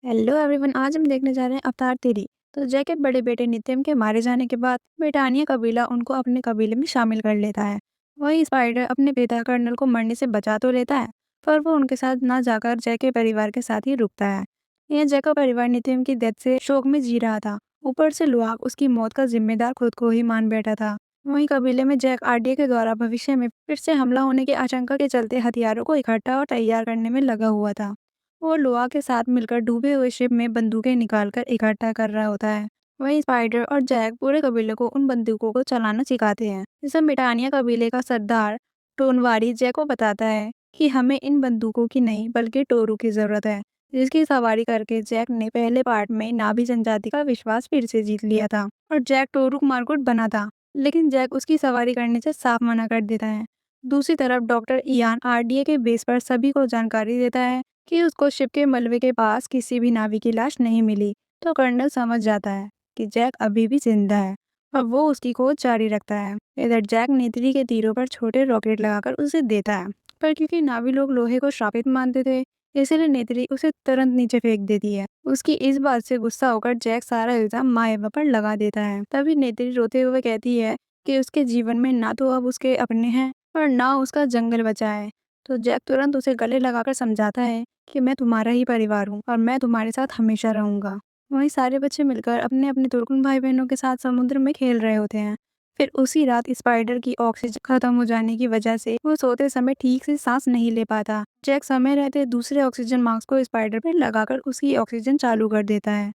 Hello everyone, आज हम देखने जा रहे हैं अवतार थ्री। तो जय के बड़े बेटे नितिन के मारे जाने के बाद ब्रिटानिया कबीला उनको अपने कबीले में शामिल कर लेता है। वही स्पाइडर अपने पिता कर्नल को मरने से बचा तो लेता है, पर वो उनके साथ ना जाकर जय के परिवार के साथ ही रुकता है। यह जय का परिवार नितिन की डेथ से शोक में जी रहा था। ऊपर से लुआक उसकी मौत का जिम्मेदार खुद को ही मान बैठा था। वहीं कबीले में जैक आरडीए के द्वारा भविष्य में फिर से हमला होने की आशंका के चलते हथियारों को इकट्ठा और तैयार करने में लगा हुआ था। वो लोआ के साथ मिलकर डूबे हुए शिप में बंदूकें निकालकर इकट्ठा कर रहा होता है। वहीं स्पाइडर और जैक पूरे कबीले को उन बंदूकों को चलाना सिखाते हैं। जिसे मिटानिया कबीले का सरदार टोनवारी जैक को बताता है कि हमें इन बंदूकों की नहीं बल्कि टोरू की जरूरत है, जिसकी सवारी करके जैक ने पहले पार्ट में नाभी जनजाति का विश्वास फिर से जीत लिया था और जैक टोरू मारकुट बना था। लेकिन जैक उसकी सवारी करने से साफ मना कर देता है। दूसरी तरफ डॉक्टर इयान आरडीए के बेस पर सभी को जानकारी देता है कि उसको शिप के मलबे के पास किसी भी नावी की लाश नहीं मिली। तो कर्नल समझ जाता है कि जैक अभी भी जिंदा है और वो उसकी खोज जारी रखता है। इधर जैक नेत्री के तीरों पर छोटे रॉकेट लगाकर उसे देता है, पर क्योंकि नावी लोग लोहे को श्रापित मानते थे, इसलिए नेत्री उसे तुरंत नीचे फेंक देती है। उसकी इस बात से गुस्सा होकर जैक सारा इल्जाम माएवा पर लगा देता है। तभी नेत्री रोते हुए कहती है कि उसके जीवन में ना तो अब उसके अपने हैं और ना उसका जंगल बचा है। तो जैक तुरंत उसे गले लगाकर समझाता है कि मैं तुम्हारा ही परिवार हूँ और मैं तुम्हारे साथ हमेशा रहूंगा। वहीं सारे बच्चे मिलकर अपने अपने तुर्कन भाई बहनों के साथ समुद्र में खेल रहे होते हैं। फिर उसी रात स्पाइडर की ऑक्सीजन खत्म हो जाने की वजह से वो सोते समय ठीक से सांस नहीं ले पाता। जैक समय रहते दूसरे ऑक्सीजन मास्क को स्पाइडर पर लगाकर उसकी ऑक्सीजन चालू कर देता है।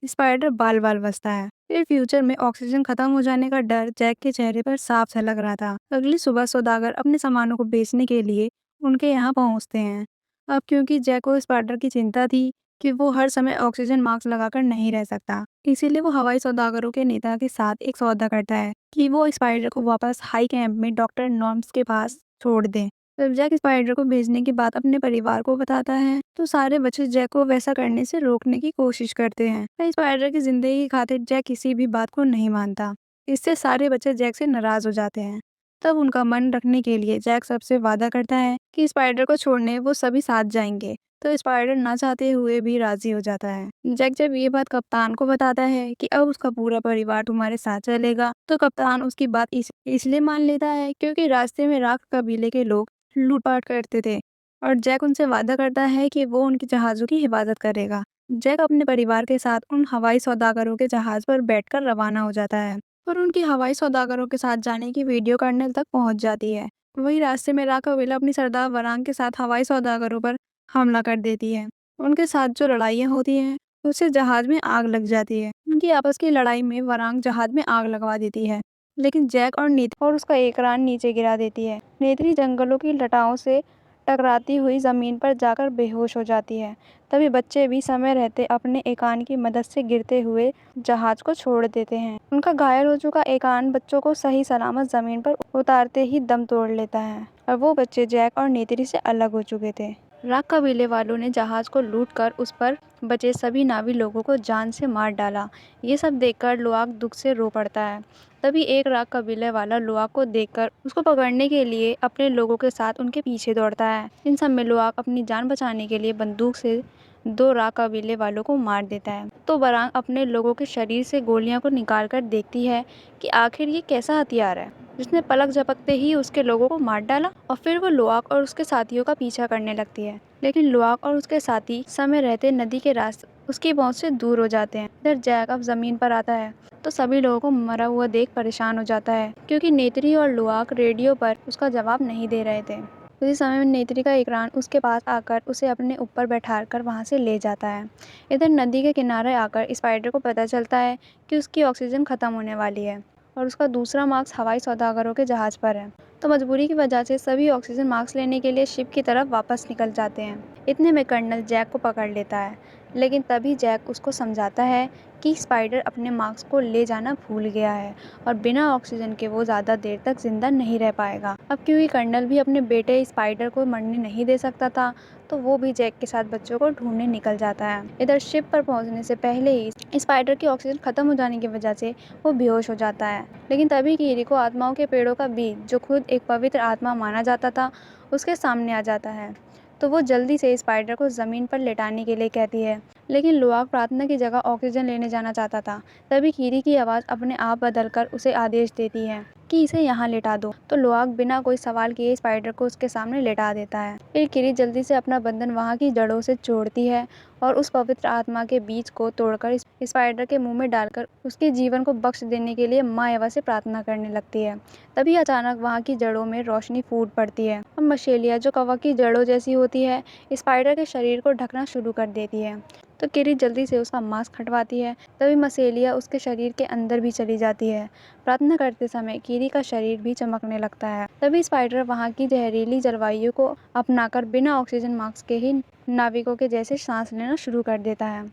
स्पाइडर बाल बाल बचता है। फिर फ्यूचर में ऑक्सीजन खत्म हो जाने का डर जैक के चेहरे पर साफ सा लग रहा था। अगली सुबह सौदागर अपने सामानों को बेचने के लिए उनके यहाँ पहुँचते हैं। अब क्योंकि जैक को स्पाइडर की चिंता थी कि वो हर समय ऑक्सीजन मास्क लगाकर नहीं रह सकता, इसीलिए वो हवाई सौदागरों के नेता के साथ एक सौदा करता है कि वो स्पाइडर को वापस हाई कैंप में डॉक्टर नॉर्म्स के पास छोड़ दें। जब जैक स्पाइडर को भेजने की बात अपने परिवार को बताता है, तो सारे बच्चे जैक को वैसा करने से रोकने की कोशिश करते हैं। पर स्पाइडर की जिंदगी की खातिर जैक किसी भी बात को नहीं मानता। इससे सारे बच्चे जैक से नाराज हो जाते हैं। तब उनका मन रखने के लिए जैक सबसे वादा करता है कि स्पाइडर को छोड़ने वो सभी साथ जाएंगे। तो स्पाइडर ना चाहते हुए भी राजी हो जाता है। जैक जब ये बात कप्तान को बताता है कि अब उसका पूरा परिवार तुम्हारे साथ चलेगा, तो कप्तान उसकी बात इसलिए मान लेता है क्योंकि रास्ते में राख कबीले के लोग लूटपाट करते थे और जैक उनसे वादा करता है कि वो उनके जहाज़ों की हिफाजत करेगा। जैक अपने परिवार के साथ उन हवाई सौदागरों के जहाज़ पर बैठकर रवाना हो जाता है और उनकी हवाई सौदागरों के साथ जाने की वीडियो कर्नल तक पहुंच जाती है। वही रास्ते में राका विला अपनी सरदार वरांग के साथ हवाई सौदागरों पर हमला कर देती है। उनके साथ जो लड़ाइयाँ होती हैं, उससे जहाज में आग लग जाती है। उनकी आपस की लड़ाई में वरांग जहाज में आग लगवा देती है, लेकिन जैक और नेत्री और उसका एक रान नीचे गिरा देती है। नेत्री जंगलों की लताओं से टकराती हुई जमीन पर जाकर बेहोश हो जाती है। तभी बच्चे भी समय रहते अपने एकान की मदद से गिरते हुए जहाज को छोड़ देते हैं। उनका घायल हो चुका एकान बच्चों को सही सलामत जमीन पर उतारते ही दम तोड़ लेता है और वो बच्चे जैक और नेत्री से अलग हो चुके थे। राख कबीले वालों ने जहाज को लूटकर उस पर बचे सभी नावी लोगों को जान से मार डाला। ये सब देखकर लुआक दुख से रो पड़ता है। तभी एक राख कबीले वाला लुआक को देखकर उसको पकड़ने के लिए अपने लोगों के साथ उनके पीछे दौड़ता है। इन सब में लुआक अपनी जान बचाने के लिए बंदूक से दो राख कबीले वालों को मार देता है। तो बरांग अपने लोगों के शरीर से गोलियां को निकालकर देखती है कि आखिर ये कैसा हथियार है जिसने पलक झपकते ही उसके लोगों को मार डाला। और फिर वो लुआक और उसके साथियों का पीछा करने लगती है, लेकिन लुआक और उसके साथी समय रहते नदी के रास्ते उसकी पहुंच से दूर हो जाते हैं। इधर जैक अब जमीन पर आता है तो सभी लोगों को मरा हुआ देख परेशान हो जाता है, क्योंकि नेत्री और लुआक रेडियो पर उसका जवाब नहीं दे रहे थे। उसी समय में नेत्री का इकरान उसके पास आकर उसे अपने ऊपर बैठाकर वहां से ले जाता है। इधर नदी के किनारे आकर स्पाइडर को पता चलता है कि उसकी ऑक्सीजन खत्म होने वाली है और उसका दूसरा मास्क हवाई सौदागरों के जहाज पर है। तो मजबूरी की वजह से सभी ऑक्सीजन मास्क लेने के लिए शिप की तरफ वापस निकल जाते हैं। इतने में कर्नल जैक को पकड़ लेता है, लेकिन तभी जैक उसको समझाता है कि स्पाइडर अपने मास्क को ले जाना भूल गया है और बिना ऑक्सीजन के वो ज़्यादा देर तक जिंदा नहीं रह पाएगा। अब क्योंकि कर्नल भी अपने बेटे स्पाइडर को मरने नहीं दे सकता था, तो वो भी जैक के साथ बच्चों को ढूंढने निकल जाता है। इधर शिप पर पहुंचने से पहले ही स्पाइडर की ऑक्सीजन खत्म हो जाने की वजह से वो बेहोश हो जाता है। लेकिन तभी कीरी आत्माओं के पेड़ों का बीज, जो खुद एक पवित्र आत्मा माना जाता था, उसके सामने आ जाता है। तो वो जल्दी से स्पाइडर को ज़मीन पर लेटाने के लिए कहती है। लेकिन लुआक प्रार्थना की जगह ऑक्सीजन लेने जाना चाहता था। तभी कीरी की आवाज़ अपने आप बदलकर उसे आदेश देती है कि इसे यहाँ लेटा दो। तो लुआक बिना कोई सवाल किए स्पाइडर को उसके सामने लेटा देता है। फिर कीरी जल्दी से अपना बंधन वहाँ की जड़ों से जोड़ती है और उस पवित्र आत्मा के बीज को तोड़कर स्पाइडर के मुंह में डालकर उसके जीवन को बख्श देने के लिए माँ एवा से प्रार्थना करने लगती है। तभी अचानक वहाँ की जड़ों में रोशनी फूट पड़ती है और मशेलिया, जो कवक की जड़ों जैसी होती है, स्पाइडर के शरीर को ढकना शुरू कर देती है। तो कीरी जल्दी से उसका मास्क हटवाती है। तभी मसेलिया उसके शरीर के अंदर भी चली जाती है। प्रार्थना करते समय कीरी का शरीर भी चमकने लगता है। तभी स्पाइडर वहाँ की जहरीली जलवायु को अपनाकर बिना ऑक्सीजन मास्क के ही नाविकों के जैसे सांस लेना शुरू कर देता है।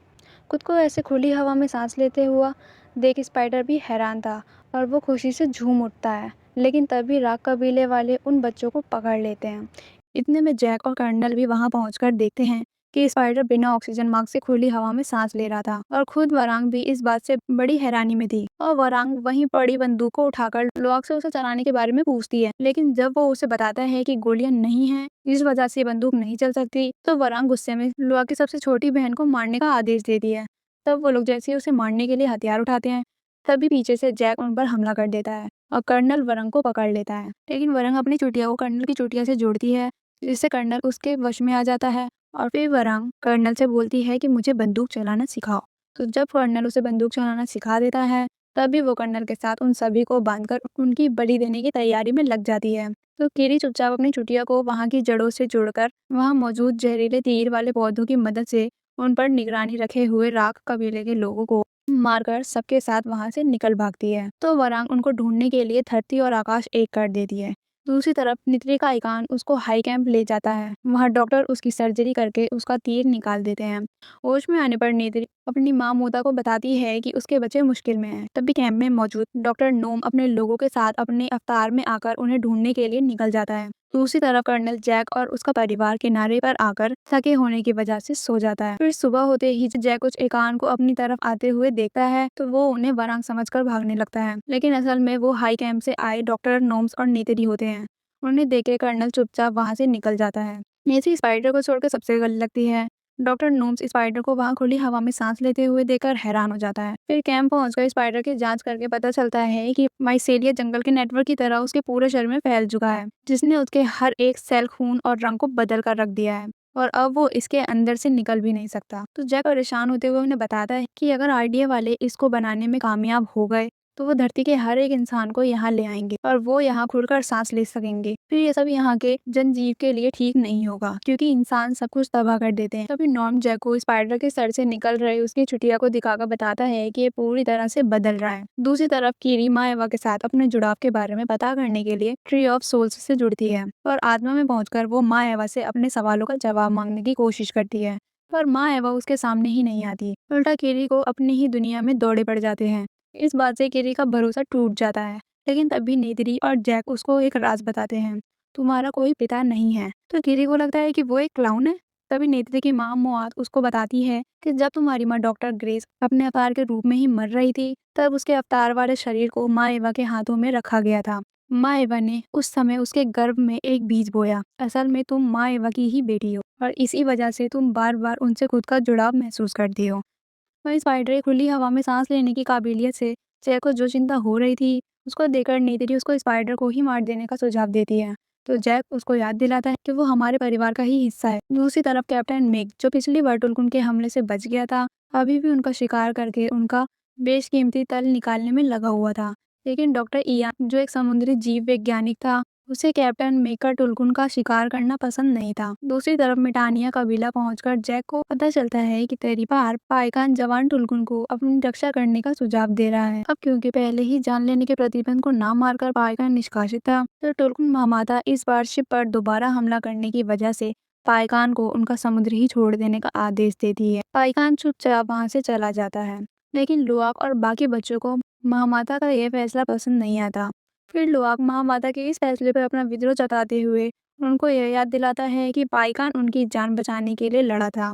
खुद को ऐसे खुली हवा में सांस लेते हुआ देख स्पाइडर भी हैरान था और वो खुशी से झूम उठता है। लेकिन तभी राग कबीले वाले उन बच्चों को पकड़ लेते हैं। इतने में जैक और कर्नल भी वहां पहुंचकर देखते हैं कि स्पाइडर बिना ऑक्सीजन मास्क से खुली हवा में सांस ले रहा था और खुद वरांग भी इस बात से बड़ी हैरानी में थी। और वरांग वहीं पड़ी बंदूक को उठाकर लुआक से उसे चलाने के बारे में पूछती है, लेकिन जब वो उसे बताता है कि गोलियां नहीं हैं, इस वजह से बंदूक नहीं चल सकती, तो वरांग गुस्से में लुआक की सबसे छोटी बहन को मारने का आदेश देती है। तब वो लोग जैसे ही उसे मारने के लिए हथियार उठाते हैं, तभी पीछे से जैक उन पर हमला कर देता है और कर्नल वरंग को पकड़ लेता है। लेकिन वरंग अपनी चुटिया को कर्नल की चुटिया से जोड़ती है, जिससे कर्नल उसके वश में आ जाता है। और फिर वरंग कर्नल से बोलती है कि मुझे बंदूक चलाना सिखाओ। तो जब कर्नल उसे बंदूक चलाना सिखा देता है, तभी वो कर्नल के साथ उन सभी को बांधकर उनकी बलि देने की तैयारी में लग जाती है। तो कीरी चुपचाप अपनी चुटिया को वहाँ की जड़ों से जोड़कर वहाँ मौजूद जहरीले तीर वाले पौधों की मदद से उन पर निगरानी रखे हुए राख कबीले के लोगों को मारकर सबके साथ वहां से निकल भागती है। तो वरांग उनको ढूंढने के लिए धरती और आकाश एक कर देती है। दूसरी तरफ नित्री का इकान उसको हाई कैंप ले जाता है। वहाँ डॉक्टर उसकी सर्जरी करके उसका तीर निकाल देते हैं। होश में आने पर नित्री अपनी माँ मोदा को बताती है कि उसके बच्चे मुश्किल में हैं। तभी कैंप में मौजूद डॉक्टर नोम अपने लोगों के साथ अपने अवतार में आकर उन्हें ढूंढने के लिए निकल जाता है। दूसरी तरफ कर्नल जैक और उसका परिवार किनारे पर आकर थके होने की वजह से सो जाता है। फिर सुबह होते ही जैक कुछ एकान को अपनी तरफ आते हुए देखता है, तो वो उन्हें वरांग समझकर भागने लगता है। लेकिन असल में वो हाई कैंप से आए डॉक्टर नोम्स और नेतरी होते हैं। उन्हें देखे कर्नल चुपचाप वहां से निकल जाता है। नेतरी स्पाइडर को छोड़कर सबसे गले लगती है। डॉक्टर नोम्स स्पाइडर को वहां खुली हवा में सांस लेते हुए देखकर हैरान हो जाता है। फिर कैंप पहुंचकर स्पाइडर की जांच करके पता चलता है कि माइसेलिया जंगल के नेटवर्क की तरह उसके पूरे शरीर में फैल चुका है, जिसने उसके हर एक सेल, खून और रंग को बदल कर रख दिया है और अब वो इसके अंदर से निकल भी नहीं सकता। तो जैक परेशान होते हुए उन्हें बताता है कि अगर आरडीए वाले इसको बनाने में कामयाब हो गए तो वो धरती के हर एक इंसान को यहाँ ले आएंगे और वो यहाँ खुलकर सांस ले सकेंगे। फिर ये सब यहाँ के जनजीव के लिए ठीक नहीं होगा, क्योंकि इंसान सब कुछ तबाह कर देते हैं। तभी नॉर्म जैक को स्पाइडर के सर से निकल रहे उसकी चुटिया को दिखाकर बताता है कि ये पूरी तरह से बदल रहा है। दूसरी तरफ कीरी माँ एवा के साथ अपने जुड़ाव के बारे में पता करने के लिए ट्री ऑफ सोल्स से जुड़ती है और आत्मा में पहुंचकर वो माँ एवा से अपने सवालों का जवाब मांगने की कोशिश करती है, पर माँ एवा उसके सामने ही नहीं आती। उल्टा कीरी को अपनी ही दुनिया में दौड़े पड़ जाते हैं। इस बात से कीरी का भरोसा टूट जाता है। लेकिन तभी नेत्री और जैक उसको एक राज बताते हैं, तुम्हारा कोई पिता नहीं है। तो कीरी को लगता है कि वो एक क्लाउन है। तभी नेत्री की माँ मोआत उसको बताती है कि जब तुम्हारी माँ डॉक्टर ग्रेस अपने अवतार के रूप में ही मर रही थी, तब उसके अवतार वाले शरीर को माँ एवा के हाथों में रखा गया था। माँ एवा ने उस समय उसके गर्भ में एक बीज बोया। असल में तुम माँ एवा की ही बेटी हो और इसी वजह से तुम बार बार उनसे खुद का जुड़ाव महसूस करती हो। वहीं स्पाइडर खुली हवा में सांस लेने की काबिलियत से जैक को जो चिंता हो रही थी, उसको देखकर नेत्री उसको स्पाइडर को ही मार देने का सुझाव देती है। तो जैक उसको याद दिलाता है कि वो हमारे परिवार का ही हिस्सा है। दूसरी तरफ कैप्टन मेग, जो पिछली बार टुलकुन के हमले से बच गया था, अभी भी उनका शिकार करके उनका बेशकीमती तल निकालने में लगा हुआ था। लेकिन डॉक्टर इयान, जो एक समुद्री जीव वैज्ञानिक था, उसे कैप्टन मेकर टुलकुन का शिकार करना पसंद नहीं था। दूसरी तरफ मिटानिया कबीला पहुंचकर जैक को पता चलता है कि तेरीपार पाइकान जवान टुलकुन को अपनी रक्षा करने का सुझाव दे रहा है। अब क्योंकि पहले ही जान लेने के प्रतिबंध को ना मारकर पाइकान निष्कासित था, तो टुलकुन महामाता इस बार शिप पर दोबारा हमला करने की वजह से पाइकान को उनका समुद्र ही छोड़ देने का आदेश देती है। पाइकान चुपचाप वहाँ से चला जाता है। लेकिन लुआक और बाकी बच्चों को महामाता का यह फैसला पसंद नहीं आता। फिर लुआक महामाता के इस फैसले पर अपना विद्रोह जताते हुए उनको यह याद दिलाता है कि पाइकान उनकी जान बचाने के लिए लड़ा था।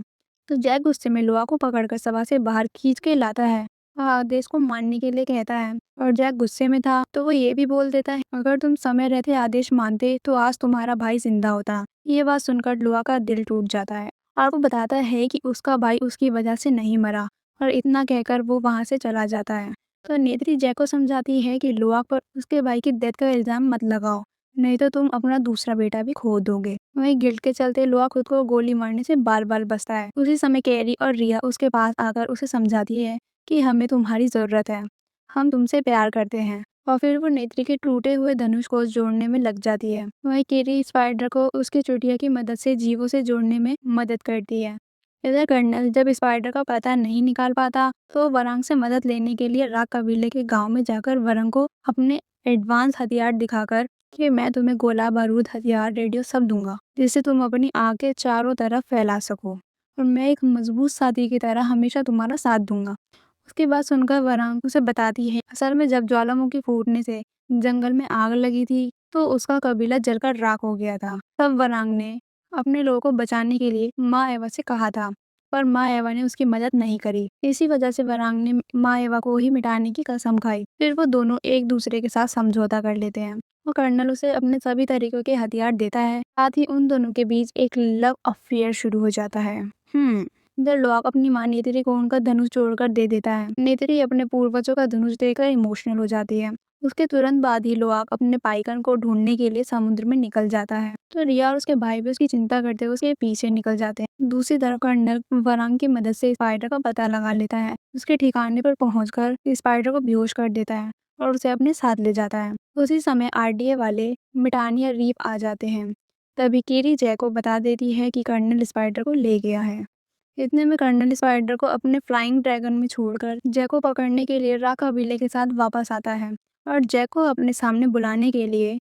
तो जैक गुस्से में लुआक को पकड़कर सभा से बाहर खींच के लाता है। वह आदेश को मानने के लिए कहता है और जैक गुस्से में था तो वो ये भी बोल देता है, अगर तुम समय रहते आदेश मानते तो आज तुम्हारा भाई जिंदा होता। ये बात सुनकर लुआक का दिल टूट जाता है और वो बताता है कि उसका भाई उसकी वजह से नहीं मरा, और इतना कहकर वो वहाँ से चला जाता है। तो नेत्री जैक को समझाती है कि लुआक पर उसके भाई की डेथ का इल्जाम मत लगाओ, नहीं तो तुम अपना दूसरा बेटा भी खो दोगे। वहीं गिल्ट के चलते लुआक खुद को गोली मारने से बार बार बचता है। उसी समय कैरी और रिया उसके पास आकर उसे समझाती है कि हमें तुम्हारी जरूरत है, हम तुमसे प्यार करते हैं। और फिर वो नेत्री के टूटे हुए धनुष को जोड़ने में लग जाती है। वहीं कैरी स्पाइडर को उसके चुटिया की मदद से जीवों से जोड़ने में मदद करती है। इधर कर्नल जब स्पाइडर का पता नहीं निकाल पाता तो वरांग से मदद लेने के लिए राग कबीले के गांव में जाकर वरंग को अपने एडवांस हथियार दिखाकर कि मैं तुम्हें गोला बारूद हथियार रेडियो सब दूंगा, जिससे तुम अपनी आग के चारों तरफ फैला सको, और मैं एक मजबूत साथी की तरह हमेशा तुम्हारा साथ दूंगा। उसकी बात सुनकर वरांग उसे बताती है असल में जब ज्वालामुखी फूटने से जंगल में आग लगी थी तो उसका कबीला जलकर राख हो गया था। तब वरांग ने अपने लोगों को बचाने के लिए माँ एवा से कहा था, पर माँ एवा ने उसकी मदद नहीं करी। इसी वजह से वरांग ने माँ एवा को ही मिटाने की कसम खाई। फिर वो दोनों एक दूसरे के साथ समझौता कर लेते हैं। वो कर्नल उसे अपने सभी तरीकों के हथियार देता है, साथ ही उन दोनों के बीच एक लव अफेयर शुरू हो जाता है। इधर लुआक अपनी माँ नेत्री को उनका धनुष जोड़कर दे देता है। नेत्री अपने पूर्वजों का धनुष देखकर इमोशनल हो जाती है। उसके तुरंत बाद ही लुआक अपने पाइकन को ढूंढने के लिए समुद्र में निकल जाता है। तो रिया और उसके भाई भी उसकी चिंता करते हुए उसके पीछे निकल जाते हैं। दूसरी तरफ कर्नल वरांग की मदद से स्पाइडर का पता लगा लेता है। उसके ठिकाने पर पहुंचकर स्पाइडर को बेहोश कर देता है और उसे अपने साथ ले जाता है। उसी समय आरडीए वाले मिटानिया रीफ आ जाते हैं। तभी केरी जय को बता देती है कि कर्नल स्पाइडर को ले गया है। इतने में कर्नल स्पाइडर को अपने फ्लाइंग ड्रैगन में छोड़कर जैक को पकड़ने के लिए राक कबीले के साथ वापस आता है, और जैक को अपने सामने बुलाने के लिए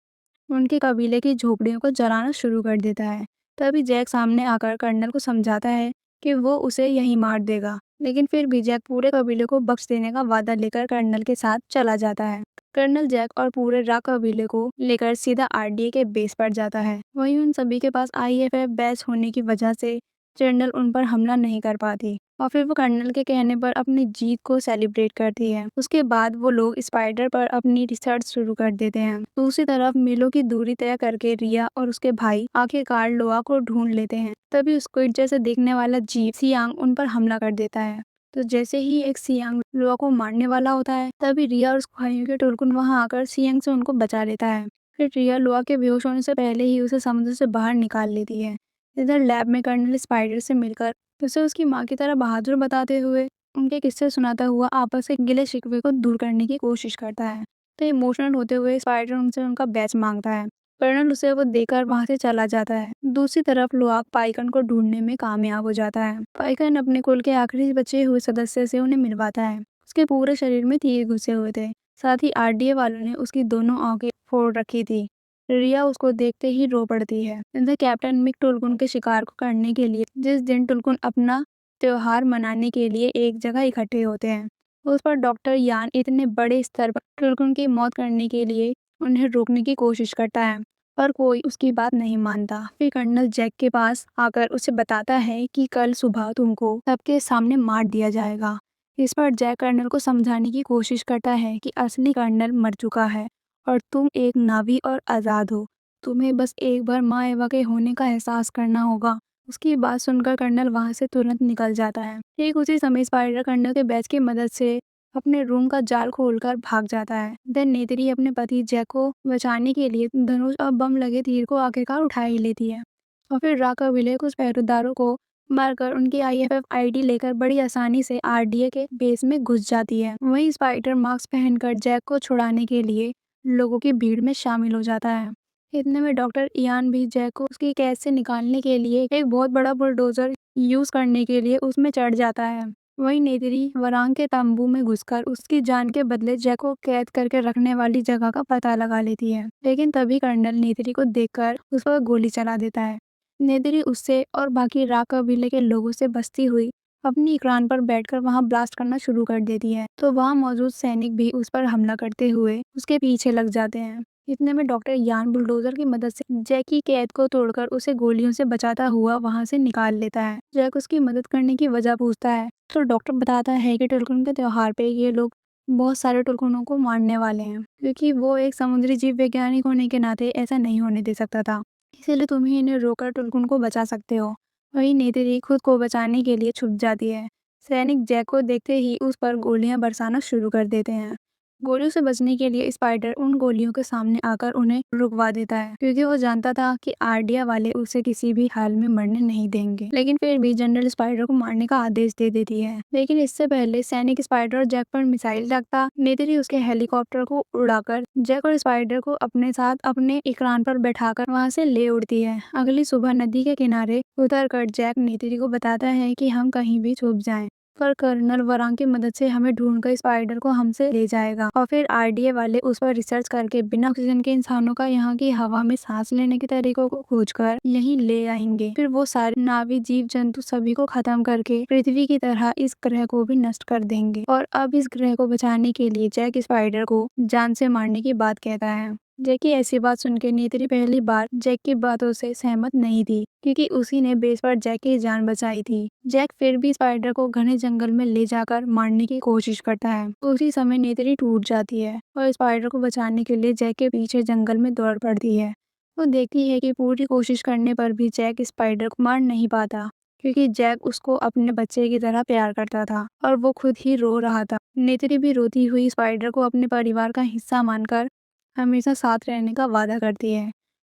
उनके कबीले की झोपड़ियों को जलाना शुरू कर देता है। तभी जैक सामने आकर कर्नल को समझाता है कि वो उसे यहीं मार देगा, लेकिन फिर भी जैक पूरे कबीले को बख्श देने का वादा लेकर कर्नल के साथ चला जाता है। कर्नल जैक और पूरे राक कबीले को लेकर सीधा आरडीए के बेस पर जाता है। वहीं उन सभी के पास आईएफएफ बैच होने की वजह से जनरल उन पर हमला नहीं कर पाती, और फिर वो कर्नल के कहने पर अपनी जीत को सेलिब्रेट करती है। उसके बाद वो लोग स्पाइडर पर अपनी रिसर्च शुरू कर देते हैं। दूसरी तरफ मीलों की दूरी तय करके रिया और उसके भाई आखिरकार लोआ को ढूंढ लेते हैं। तभी स्क्विड जैसे दिखने वाला जीव सियांग उन पर हमला कर देता है। तो जैसे ही एक सियांग लोआ को मारने वाला होता है, तभी रिया और उसके भाइयों के टुलकुन वहां आकर सियांग से उनको बचा लेता है। फिर रिया लोआ के बेहोश होने से पहले ही उसे समुद्र से बाहर निकाल लेती है। इधर लैब में कर्नल स्पाइडर से मिलकर उसे उसकी माँ की तरह बहादुर बताते हुए उनके किस्से सुनाता हुआ आपस के गिले शिकवे को दूर करने की कोशिश करता है। तो इमोशनल होते हुए स्पाइडर उनसे उनका बैच मांगता है। कर्नल उसे वो देकर वहां से चला जाता है। दूसरी तरफ लुआक पाइकन को ढूंढने में कामयाब हो जाता है। पाइकन अपने कुल के आखिरी बचे हुए सदस्य से उन्हें मिलवाता है। उसके पूरे शरीर में तीर घुसे हुए थे, साथ ही आरडीए वालों ने उसकी दोनों आंखें फोड़ रखी थी। रिया उसको देखते ही रो पड़ती है। इधर कैप्टन मिक टुलकुन के शिकार को करने के लिए जिस दिन टुलकुन अपना त्योहार मनाने के लिए एक जगह इकट्ठे होते हैं, उस पर डॉक्टर यान इतने बड़े स्तर पर टुलकुन की मौत करने के लिए उन्हें रोकने की कोशिश करता है, पर कोई उसकी बात नहीं मानता। फिर कर्नल जैक के पास आकर उसे बताता है कि कल सुबह तुमको सबके सामने मार दिया जाएगा। इस पर जैक कर्नल को समझाने की कोशिश करता है कि असली कर्नल मर चुका है और तुम एक नावी और आज़ाद हो। तुम्हें बस एक बार माँ एवा के होने का एहसास करना होगा। उसकी बात सुनकर कर्नल वहां से तुरंत निकल जाता है। ठीक उसी समय स्पाइडर कर्नल के बैच की मदद से अपने रूम का जाल खोलकर भाग जाता है। देन नेत्री अपने पति जैक को बचाने के लिए धनुष और बम लगे तीर को आखिरकार उठा ही लेती है, और फिर राका विले कुछ पहरेदारों को मारकर उनकी आईएफएफ आईडी लेकर बड़ी आसानी से आरडीए के बेस में घुस जाती है। वहीं स्पाइडर मास्क पहनकर जैक को छुड़ाने के लिए लोगों की भीड़ में शामिल हो जाता है। इतने में डॉक्टर इयान भी जैक को उसकी कैद से निकालने के लिए एक बहुत बड़ा बुलडोजर यूज करने के लिए उसमें चढ़ जाता है। वहीं नेत्री वरांग के तंबू में घुसकर उसकी जान के बदले जैक को कैद करके रखने वाली जगह का पता लगा लेती है, लेकिन तभी कर्नल नेत्री को देखकर उस पर गोली चला देता है। नेत्री उससे और बाकी राक कबीले के लोगों से बचती हुई अपनी इकरान पर बैठकर वहां ब्लास्ट करना शुरू कर देती है। तो वहां मौजूद सैनिक भी उस पर हमला करते हुए उसके पीछे लग जाते हैं। इतने में डॉक्टर यान बुलडोजर की मदद से जैक की कैद को तोड़कर उसे गोलियों से बचाता हुआ वहां से निकाल लेता है। जैक उसकी मदद करने की वजह पूछता है तो डॉक्टर बताता है कि टुलकुन के त्योहार पे ये लोग बहुत सारे टुलकुनों को मारने वाले हैं, क्योंकि वो एक समुद्री जीव वैज्ञानिक होने के नाते ऐसा नहीं होने दे सकता था, इसीलिए तुम ही इन्हें रोककर टुलकुन को बचा सकते हो। वहीं नेतरी खुद को बचाने के लिए छुप जाती है। सैनिक जैक को देखते ही उस पर गोलियां बरसाना शुरू कर देते हैं। गोलियों से बचने के लिए स्पाइडर उन गोलियों के सामने आकर उन्हें रुकवा देता है, क्योंकि वो जानता था कि आर्डिया वाले उसे किसी भी हाल में मरने नहीं देंगे। लेकिन फिर भी जनरल स्पाइडर को मारने का आदेश दे देती है। लेकिन इससे पहले सैनिक स्पाइडर और जैक पर मिसाइल रखता, नेतरी उसके हेलीकॉप्टर को उड़ाकर जैक और स्पाइडर को अपने साथ अपने इकरान पर बैठाकर वहां से ले उड़ती है। अगली सुबह नदी के किनारे उतरकर जैक नेतरी को बताता है कि हम कहीं भी छुप जाएं, पर कर्नल वरांग की मदद से हमें ढूंढकर स्पाइडर को हमसे ले जाएगा, और फिर आरडीए वाले उस पर रिसर्च करके बिना ऑक्सीजन के इंसानों का यहाँ की हवा में सांस लेने के तरीकों को खोजकर यहीं ले आएंगे। फिर वो सारे नावी जीव जंतु सभी को खत्म करके पृथ्वी की तरह इस ग्रह को भी नष्ट कर देंगे। और अब इस ग्रह को बचाने के लिए जैक स्पाइडर को जान से मारने की बात कहता है। जैक की ऐसी बात सुनकर नेतरी पहली बार जैक की बातों से सहमत नहीं थी, क्योंकि उसी ने बेस पर जैक की जान बचाई थी। जैक फिर भी स्पाइडर को घने जंगल में ले जाकर मारने की कोशिश करता है। उसी समय नेतरी टूट जाती है और स्पाइडर को बचाने के लिए जैक के पीछे जंगल में दौड़ पड़ती है। वो देखती है कि पूरी कोशिश करने पर भी जैक स्पाइडर को मार नहीं पाता, क्योंकि जैक उसको अपने बच्चे की तरह प्यार करता था और वो खुद ही रो रहा था। नेतरी भी रोती हुई स्पाइडर को अपने परिवार का हिस्सा मानकर हमेशा साथ रहने का वादा करती है।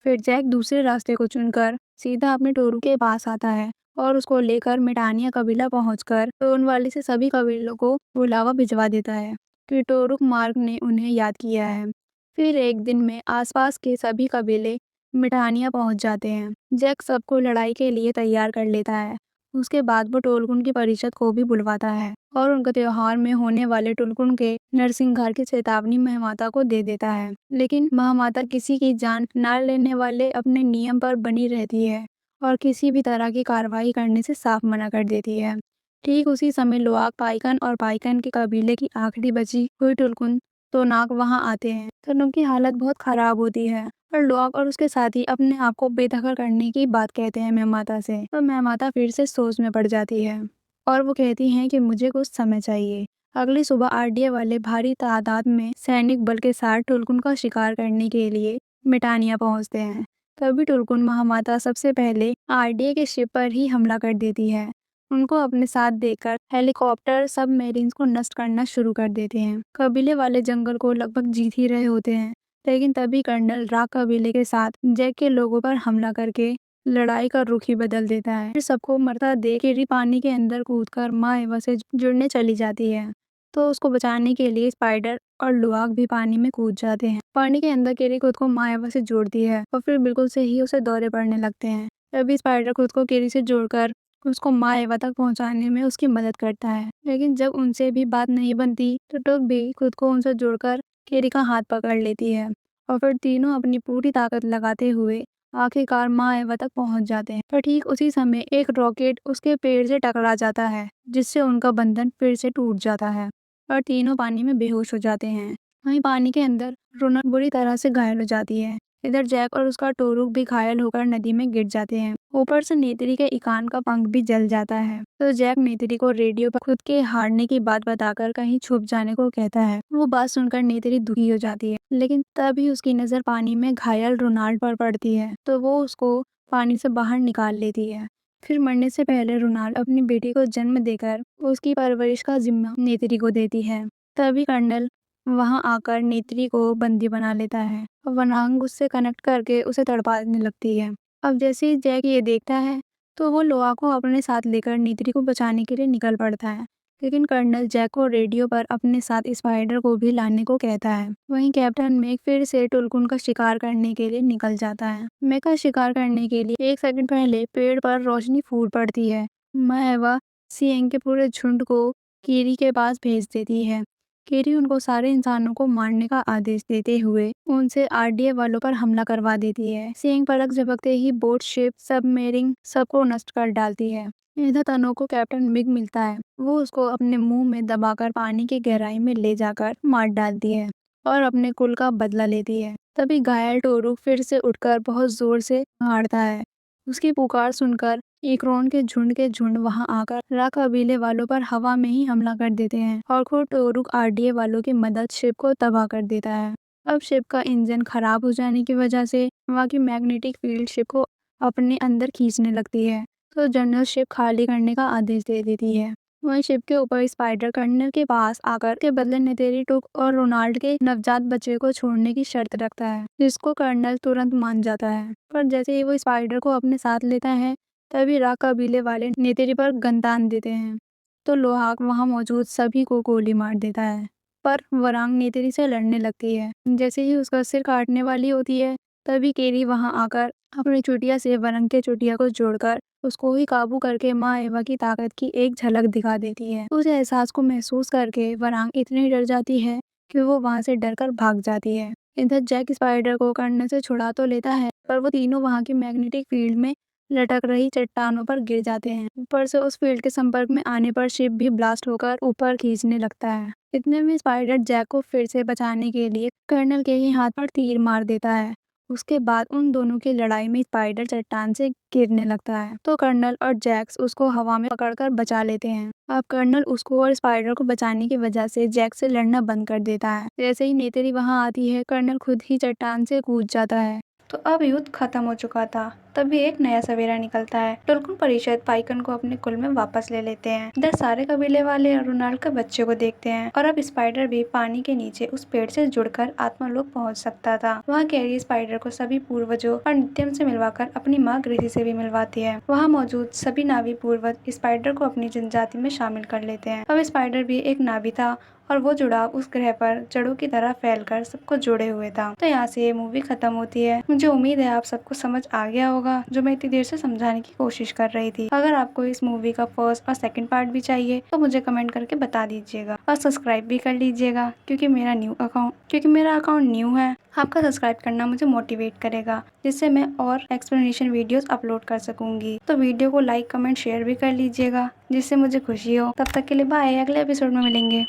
फिर जैक दूसरे रास्ते को चुनकर सीधा अपने टोरू के पास आता है और उसको लेकर मिटानिया कबीला पहुंचकर टोनवाली से सभी कबीलों को बुलावा भिजवा देता है कि टोरुक मार्ग ने उन्हें याद किया है। फिर एक दिन में आसपास के सभी कबीले मिटानिया पहुंच जाते हैं। जैक सबको लड़ाई के लिए तैयार कर लेता है। उसके बाद वो टोलकुन की परिषद को भी बुलवाता है और उनका त्योहार में होने वाले टुलकुन के नरसिंहार की चेतावनी महामाता को दे देता है। लेकिन महामाता किसी की जान न लेने वाले अपने नियम पर बनी रहती है और किसी भी तरह की कार्रवाई करने से साफ मना कर देती है। ठीक उसी समय लोआक पाइकन और पाइकन के कबीले की आखिरी बची हुई टुलकुन तोनाक वहां आते हैं, तो उनकी हालत बहुत खराब होती है और लोआक और उसके साथी अपने आप को बेदखल करने की बात कहते हैं मेहमाता से। तो मेहमाता फिर से सोच में पड़ जाती है और वो कहती हैं कि मुझे कुछ समय चाहिए। अगली सुबह आरडीए वाले भारी तादाद में सैनिक बल के साथ टुलकुन का शिकार करने के लिए मिटानिया पहुंचते हैं। तभी टुलकुन महामाता सबसे पहले आरडीए के शिप पर ही हमला कर देती है। उनको अपने साथ देखकर हेलीकॉप्टर सबमरीन्स को नष्ट करना शुरू कर देते हैं। कबीले वाले जंगल को लगभग जीत ही रहे होते हैं, लेकिन तभी कर्नल राग कबीले के साथ जैक के लोगों पर हमला करके लड़ाई का रुख ही बदल देता है। फिर सबको मरता देख केरी पानी के अंदर कूदकर माँ एवा से जुड़ने चली जाती है, तो उसको बचाने के लिए स्पाइडर और लुआक भी पानी में कूद जाते हैं। पानी के अंदर केरी खुद को माँ एवा से जोड़ती है और फिर बिल्कुल से ही उसे दौरे पड़ने लगते हैं। तभी स्पाइडर खुद को केरी से जोड़कर उसको माँ एवा तक पहुंचाने में उसकी मदद करता है। लेकिन जब उनसे भी बात नहीं बनती तो टुक भी खुद को उनसे जोड़कर केरी का हाथ पकड़ लेती है और फिर तीनों अपनी पूरी ताकत लगाते हुए आखिरकार माँ एवा तक पहुंच जाते हैं। पर ठीक उसी समय एक रॉकेट उसके पेड़ से टकरा जाता है, जिससे उनका बंधन फिर से टूट जाता है और तीनों पानी में बेहोश हो जाते हैं। वहीं पानी के अंदर रोनक बुरी तरह से घायल हो जाती है। इधर जैक और उसका टोरुक भी घायल होकर नदी में गिर जाते हैं। ऊपर से नेतरी के इकान का पंख भी जल जाता है, तो जैक नेतरी को रेडियो पर खुद के हारने की बात बताकर कहीं छुप जाने को कहता है। वो बात सुनकर नेतरी दुखी हो जाती है, लेकिन तभी उसकी नजर पानी में घायल रोनाल्ड पर पड़ती है, तो वो उसको पानी से बाहर निकाल लेती है। फिर मरने से पहले रोनाल्ड अपनी बेटी को जन्म देकर उसकी परवरिश का जिम्मा नेतरी को देती है। तभी कर्नल वहां आकर नेत्री को बंदी बना लेता है और वनांग उससे कनेक्ट करके उसे तड़पाने लगती है। अब जैसे ही जैक ये देखता है तो वो लोआ को अपने साथ लेकर नेत्री को बचाने के लिए निकल पड़ता है, लेकिन कर्नल जैक को रेडियो पर अपने साथ स्पाइडर को भी लाने को कहता है। वहीं कैप्टन मेक फिर से टुलकुन का शिकार करने के लिए निकल जाता है। मेक का शिकार करने के लिए 1 सेकंड पहले पेड़ पर रोशनी फूट पड़ती है। महवा सिएंग के पूरे झुंड को कीरी के पास भेज देती है। केरी उनको सारे इंसानों को मारने का आदेश देते हुए उनसे आरडीए वालों पर हमला करवा देती है। सिंह पलक झपकते ही बोट, शिप, सबमरीन सबको नष्ट कर डालती है। इधर तनो को कैप्टन मिग मिलता है। वो उसको अपने मुंह में दबाकर पानी की गहराई में ले जाकर मार डालती है और अपने कुल का बदला लेती है। तभी घायल टोरू फिर से उठकर बहुत जोर से हारता है। उसकी पुकार सुनकर इक्रोन के झुंड वहां आकर रा कबीले वालों पर हवा में ही हमला कर देते हैं और खुद टोरुक आरडीए वालों की मदद शिप को तबाह कर देता है। अब शिप का इंजन खराब हो जाने की वजह से वहां की मैग्नेटिक फील्ड शिप को अपने अंदर खींचने लगती है, तो जनरल शिप खाली करने का आदेश दे देती है। वहीं शिप के ऊपर स्पाइडर कर्नल के पास आकर के बदले नेतेरी टुक और रोनाल्ड के नवजात बच्चे को छोड़ने की शर्त रखता है, जिसको कर्नल तुरंत मान जाता है। पर जैसे ही वो स्पाइडर को अपने साथ लेता है, तभी राग कबीले वाले नेतेरी पर गन तान देते हैं। तो लोहाक वहां मौजूद सभी को गोली मार देता है। पर वरांग नेतेरी से लड़ने लगती है। जैसे ही उसका सिर काटने वाली होती है, तभी केरी वहां आकर अपनी चुटिया से वरंग के चुटिया को जोड़कर उसको ही काबू करके माँ एवा की ताकत की एक झलक दिखा देती है। उस एहसास को महसूस करके वरांग इतनी डर जाती है कि वो वहां से डरकर भाग जाती है। इधर जैक स्पाइडर को कर्नल से छुड़ा तो लेता है, पर वो तीनों वहां की मैग्नेटिक फील्ड में लटक रही चट्टानों पर गिर जाते हैं। ऊपर से उस फील्ड के संपर्क में आने पर शिप भी ब्लास्ट होकर ऊपर खींचने लगता है। इतने में स्पाइडर जैक को फिर से बचाने के लिए कर्नल के ही हाथ पर तीर मार देता है। उसके बाद उन दोनों की लड़ाई में स्पाइडर चट्टान से गिरने लगता है, तो कर्नल और जैक्स उसको हवा में पकड़कर बचा लेते हैं। अब कर्नल उसको और स्पाइडर को बचाने की वजह से जैक से लड़ना बंद कर देता है। जैसे ही नेतेरी वहां आती है, कर्नल खुद ही चट्टान से कूद जाता है। तो अब युद्ध खत्म हो चुका था। तभी एक नया सवेरा निकलता है। टुल्कुन परिषद पाइकन को अपने कुल में वापस ले लेते हैं। इधर सारे कबीले वाले रोनाल्ड के बच्चे को देखते हैं और अब स्पाइडर भी पानी के नीचे उस पेड़ से जुड़कर आत्मालोक पहुंच सकता था। वहाँ कैरी स्पाइडर को सभी पूर्वजों और नित्यम से मिलवाकर अपनी माँ ग्रेसी से भी मिलवाती है। वहाँ मौजूद सभी नावी पूर्वज स्पाइडर को अपनी जनजाति में शामिल कर लेते हैं। अब स्पाइडर भी एक नावी था और वो जुड़ाव उस ग्रह पर जड़ों की तरह फैलकर सबको जोड़े हुए था। तो यहाँ से ये मूवी खत्म होती है। मुझे उम्मीद है आप सबको समझ आ गया होगा जो मैं इतनी देर से समझाने की कोशिश कर रही थी। अगर आपको इस मूवी का फर्स्ट और सेकंड पार्ट भी चाहिए तो मुझे कमेंट करके बता दीजिएगा और सब्सक्राइब भी कर लीजिएगा क्योंकि मेरा अकाउंट न्यू है। आपका सब्सक्राइब करना मुझे मोटिवेट करेगा जिससे मैं और एक्सप्लेनेशन वीडियोस अपलोड कर सकूंगी। तो वीडियो को लाइक कमेंट शेयर भी कर लीजिएगा जिससे मुझे खुशी हो। तब तक के लिए बाय, अगले एपिसोड में मिलेंगे।